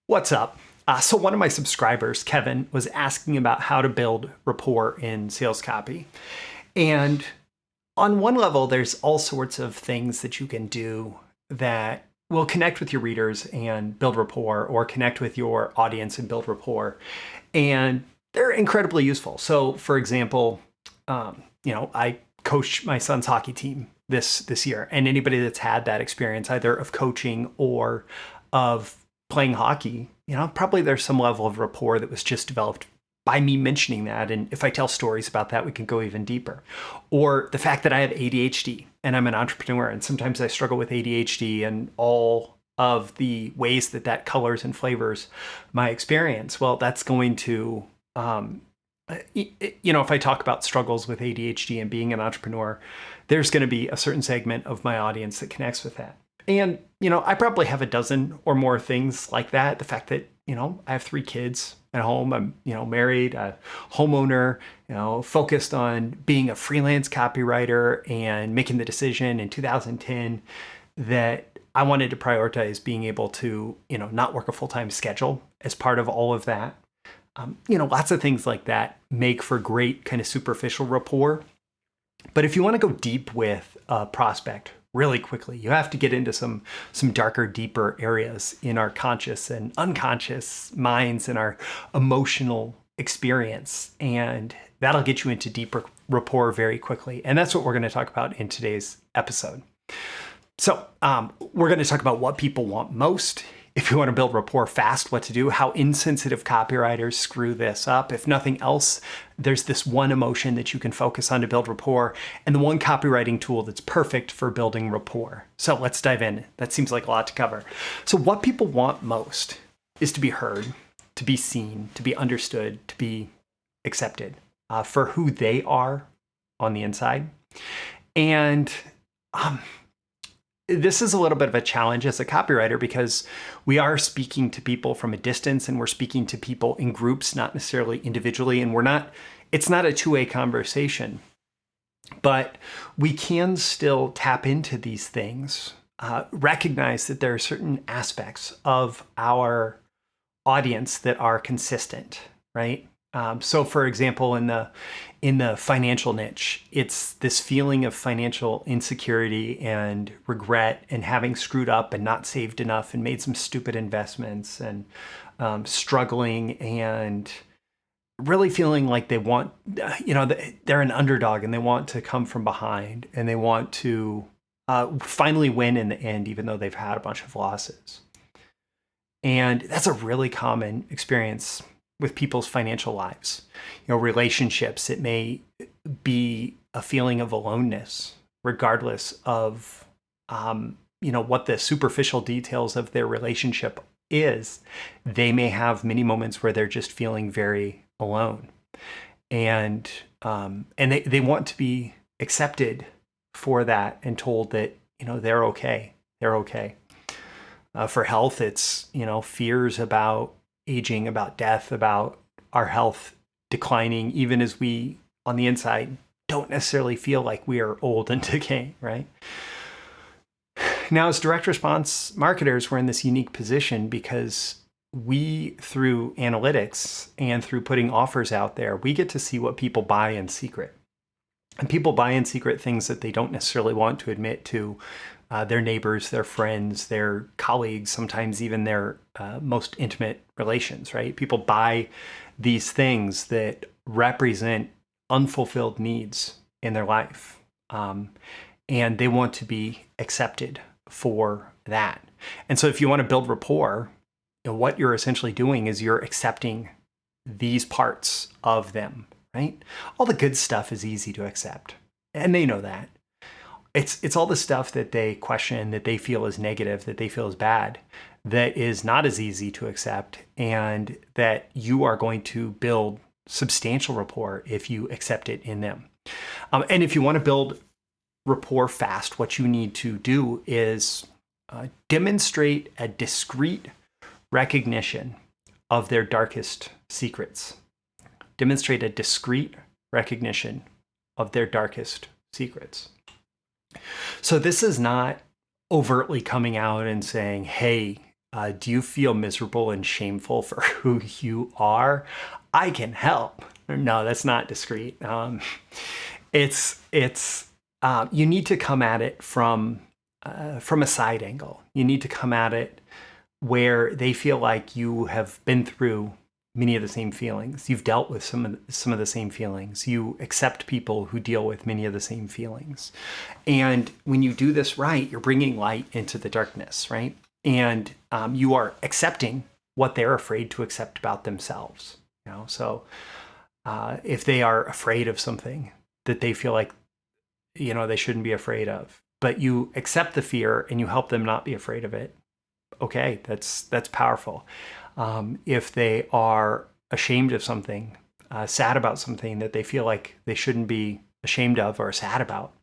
What's up? So one of my subscribers, Kevin, was asking about how to build rapport in sales copy. And on one level, there's all sorts of things that you can do that will connect with your readers and build rapport, or connect with your audience and build rapport. And they're incredibly useful. So for example, I coach my son's hockey team this year, and anybody that's had that experience, either of coaching or of playing hockey, probably there's some level of rapport that was just developed by me mentioning that. And if I tell stories about that, we can go even deeper. Or the fact that I have ADHD and I'm an entrepreneur, and sometimes I struggle with ADHD and all of the ways that that colors and flavors my experience. Well, that's going to, if I talk about struggles with ADHD and being an entrepreneur, there's going to be a certain segment of my audience that connects with that. And, I probably have a dozen or more things like that. The fact that, I have 3 kids at home. I'm, married, a homeowner, focused on being a freelance copywriter, and making the decision in 2010 that I wanted to prioritize being able to, not work a full-time schedule as part of all of that. Lots of things like that make for great kind of superficial rapport. But if you want to go deep with a prospect really quickly, you have to get into some darker, deeper areas in our conscious and unconscious minds and our emotional experience. And that'll get you into deeper rapport very quickly. And that's what we're going to talk about in today's episode. So we're going to talk about what people want most. If you want to build rapport fast, what to do, how insensitive copywriters screw this up. If nothing else, there's this one emotion that you can focus on to build rapport, and the one copywriting tool that's perfect for building rapport. So let's dive in. That seems like a lot to cover. So what people want most is to be heard, to be seen, to be understood, to be accepted for who they are on the inside. And this is a little bit of a challenge as a copywriter, because we are speaking to people from a distance, and we're speaking to people in groups, not necessarily individually. And it's not a two-way conversation, but we can still tap into these things, recognize that there are certain aspects of our audience that are consistent, right? So for example, in the financial niche, it's this feeling of financial insecurity and regret, and having screwed up and not saved enough and made some stupid investments, and struggling and really feeling like they want, they're an underdog and they want to come from behind, and they want to finally win in the end, even though they've had a bunch of losses. And that's a really common experience with people's financial lives. Relationships, it may be a feeling of aloneness, regardless of, what the superficial details of their relationship is. They may have many moments where they're just feeling very alone. And they want to be accepted for that, and told that, they're okay. They're okay. For health, it's, fears about aging, about death, about our health declining, even as we, on the inside, don't necessarily feel like we are old and decaying, right? Now, as direct response marketers, we're in this unique position because we, through analytics and through putting offers out there, we get to see what people buy in secret. And people buy in secret things that they don't necessarily want to admit to their neighbors, their friends, their colleagues, sometimes even their most intimate relations, right? People buy these things that represent unfulfilled needs in their life. And they want to be accepted for that. And so if you want to build rapport, what you're essentially doing is you're accepting these parts of them, right? All the good stuff is easy to accept, and they know that. It's all the stuff that they question, that they feel is negative, that they feel is bad, that is not as easy to accept, and that you are going to build substantial rapport if you accept it in them. And if you want to build rapport fast, what you need to do is demonstrate a discrete recognition of their darkest secrets. Demonstrate a discrete recognition of their darkest secrets. So this is not overtly coming out and saying, hey, Do you feel miserable and shameful for who you are? I can help. No, that's not discreet. You need to come at it from a side angle. You need to come at it where they feel like you have been through many of the same feelings. You've dealt with some of the same feelings. You accept people who deal with many of the same feelings. And when you do this right, you're bringing light into the darkness, right? And you are accepting what they're afraid to accept about themselves. So if they are afraid of something that they feel like they shouldn't be afraid of, but you accept the fear and you help them not be afraid of it, okay, that's powerful. If they are ashamed of something, sad about something that they feel like they shouldn't be ashamed of or sad about,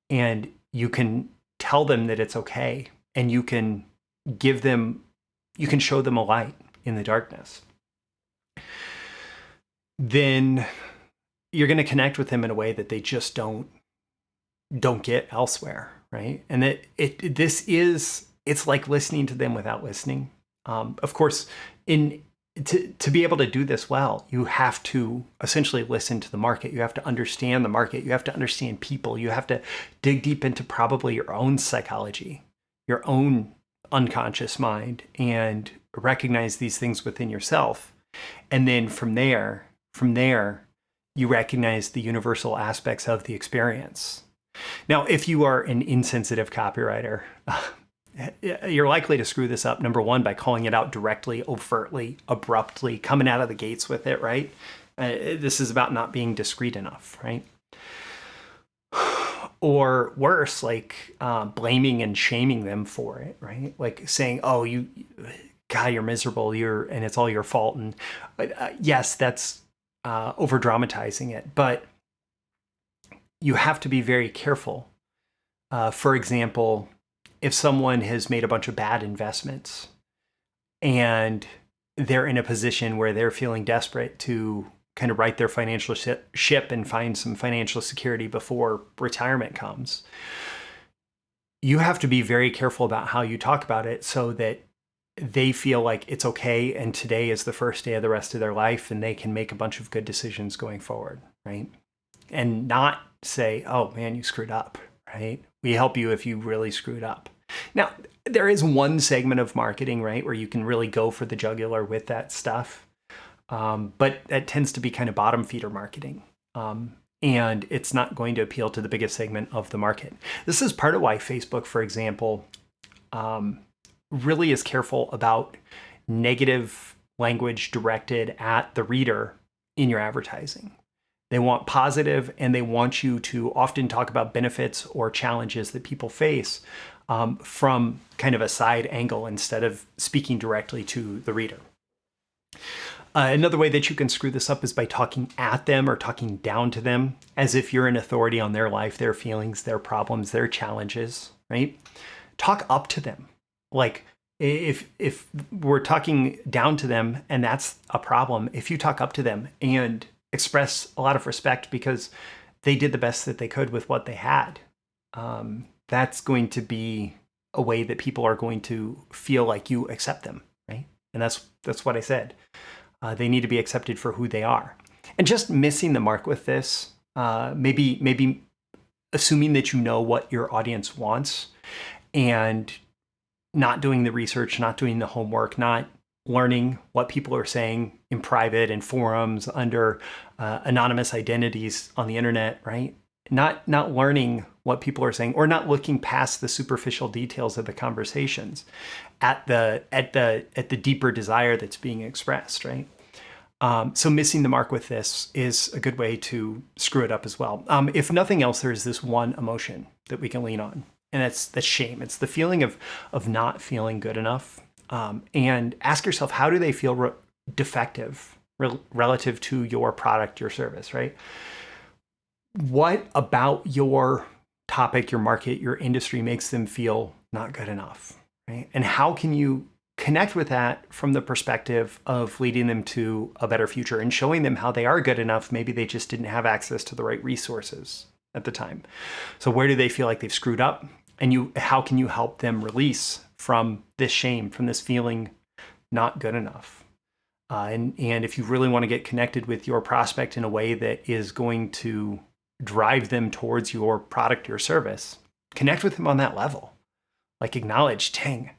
and you can tell them that it's okay, and you can show them a light in the darkness, then you're going to connect with them in a way that they just don't get elsewhere, right? And it's like listening to them without listening. Of course, to be able to do this well, you have to essentially listen to the market. You have to understand the market. You have to understand people. You have to dig deep into probably your own psychology, your own unconscious mind, and recognize these things within yourself. And then from there, you recognize the universal aspects of the experience. Now, if you are an insensitive copywriter, you're likely to screw this up, number one, by calling it out directly, overtly, abruptly, coming out of the gates with it, right? This is about not being discreet enough, right? Or worse, like blaming and shaming them for it, right? Like saying, "Oh, God, you're miserable. And it's all your fault." And yes, that's over dramatizing it, but you have to be very careful. For example, if someone has made a bunch of bad investments and they're in a position where they're feeling desperate to kind of right their financial ship and find some financial security before retirement comes, you have to be very careful about how you talk about it so that they feel like it's okay and today is the first day of the rest of their life and they can make a bunch of good decisions going forward, right? And not say, "Oh man, you screwed up," right? We help you if you really screwed up. Now, there is one segment of marketing, right, where you can really go for the jugular with that stuff. But that tends to be kind of bottom feeder marketing. And it's not going to appeal to the biggest segment of the market. This is part of why Facebook, for example, really is careful about negative language directed at the reader in your advertising. They want positive, and they want you to often talk about benefits or challenges that people face from kind of a side angle instead of speaking directly to the reader. Another way that you can screw this up is by talking at them or talking down to them as if you're an authority on their life, their feelings, their problems, their challenges, right? Talk up to them. Like if we're talking down to them and that's a problem, if you talk up to them and express a lot of respect because they did the best that they could with what they had, that's going to be a way that people are going to feel like you accept them, right? And that's what I said. They need to be accepted for who they are. And just missing the mark with this, maybe assuming that you know what your audience wants and not doing the research, not doing the homework, not learning what people are saying in private and forums under anonymous identities on the internet, right? Not learning what people are saying or not looking past the superficial details of the conversations at the deeper desire that's being expressed, right? So missing the mark with this is a good way to screw it up as well. If nothing else, there is this one emotion that we can lean on, and that's shame. It's the feeling of not feeling good enough. And ask yourself, how do they feel defective relative to your product, your service, right? What about your topic, your market, your industry makes them feel not good enough, right? And how can you connect with that from the perspective of leading them to a better future and showing them how they are good enough? Maybe they just didn't have access to the right resources at the time. So where do they feel like they've screwed up? And how can you help them release from this shame, from this feeling not good enough. And if you really want to get connected with your prospect in a way that is going to drive them towards your product or service, connect with them on that level. Like acknowledge, dang,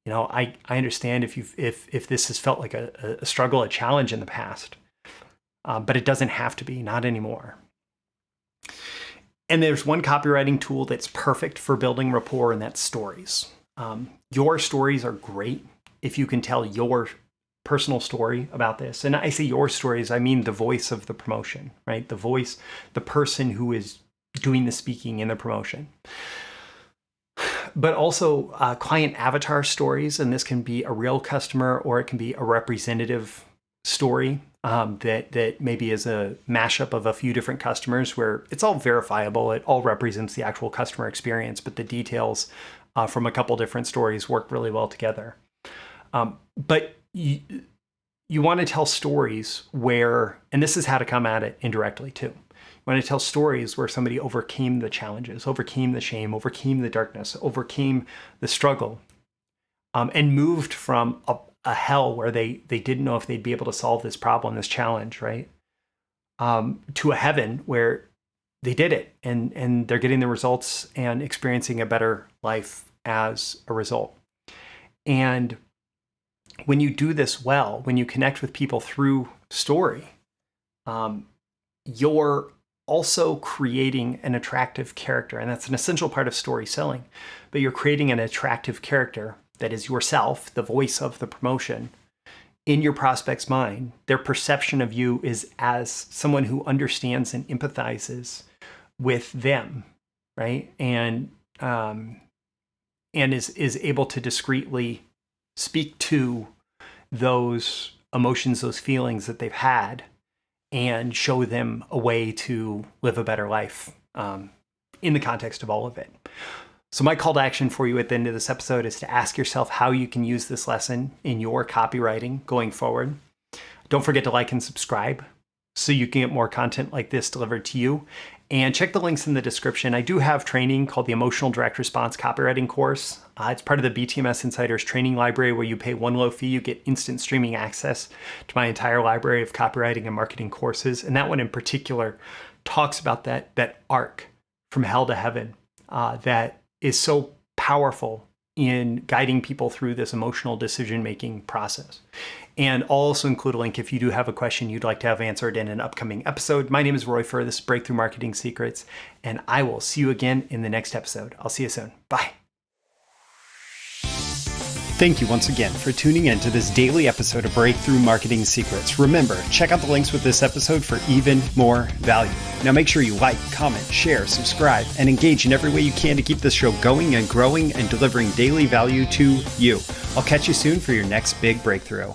I understand if this has felt like a struggle, a challenge in the past, but it doesn't have to be, not anymore. And there's one copywriting tool that's perfect for building rapport, and that's stories. Your stories are great if you can tell your personal story about this. And I say your stories, I mean the voice of the promotion, right? The voice, the person who is doing the speaking in the promotion. But also client avatar stories, and this can be a real customer or it can be a representative story that maybe is a mashup of a few different customers where it's all verifiable. It all represents the actual customer experience, but the details from a couple different stories work really well together. But you want to tell stories where, and this is how to come at it indirectly too. You want to tell stories where somebody overcame the challenges, overcame the shame, overcame the darkness, overcame the struggle, and moved from a hell where they didn't know if they'd be able to solve this problem, this challenge, right? To a heaven where they did it and they're getting the results and experiencing a better life as a result. And when you do this well, when you connect with people through story, you're also creating an attractive character. And that's an essential part of story selling. But you're creating an attractive character that is yourself, the voice of the promotion, in your prospect's mind. Their perception of you is as someone who understands and empathizes with them, right? And is able to discreetly speak to those emotions, those feelings that they've had, and show them a way to live a better life in the context of all of it. So my call to action for you at the end of this episode is to ask yourself how you can use this lesson in your copywriting going forward. Don't forget to like and subscribe so you can get more content like this delivered to you. And check the links in the description. I do have training called the Emotional Direct Response Copywriting course. It's part of the BTMSinsiders training library where you pay one low fee. You get instant streaming access to my entire library of copywriting and marketing courses. And that one in particular talks about that arc from hell to heaven that is so powerful in guiding people through this emotional decision-making process. And I'll also include a link if you do have a question you'd like to have answered in an upcoming episode. My name is Furr. This is Breakthrough Marketing Secrets, and I will see you again in the next episode. I'll see you soon. Bye. Thank you once again for tuning in to this daily episode of Breakthrough Marketing Secrets. Remember, check out the links with this episode for even more value. Now make sure you like, comment, share, subscribe, and engage in every way you can to keep this show going and growing and delivering daily value to you. I'll catch you soon for your next big breakthrough.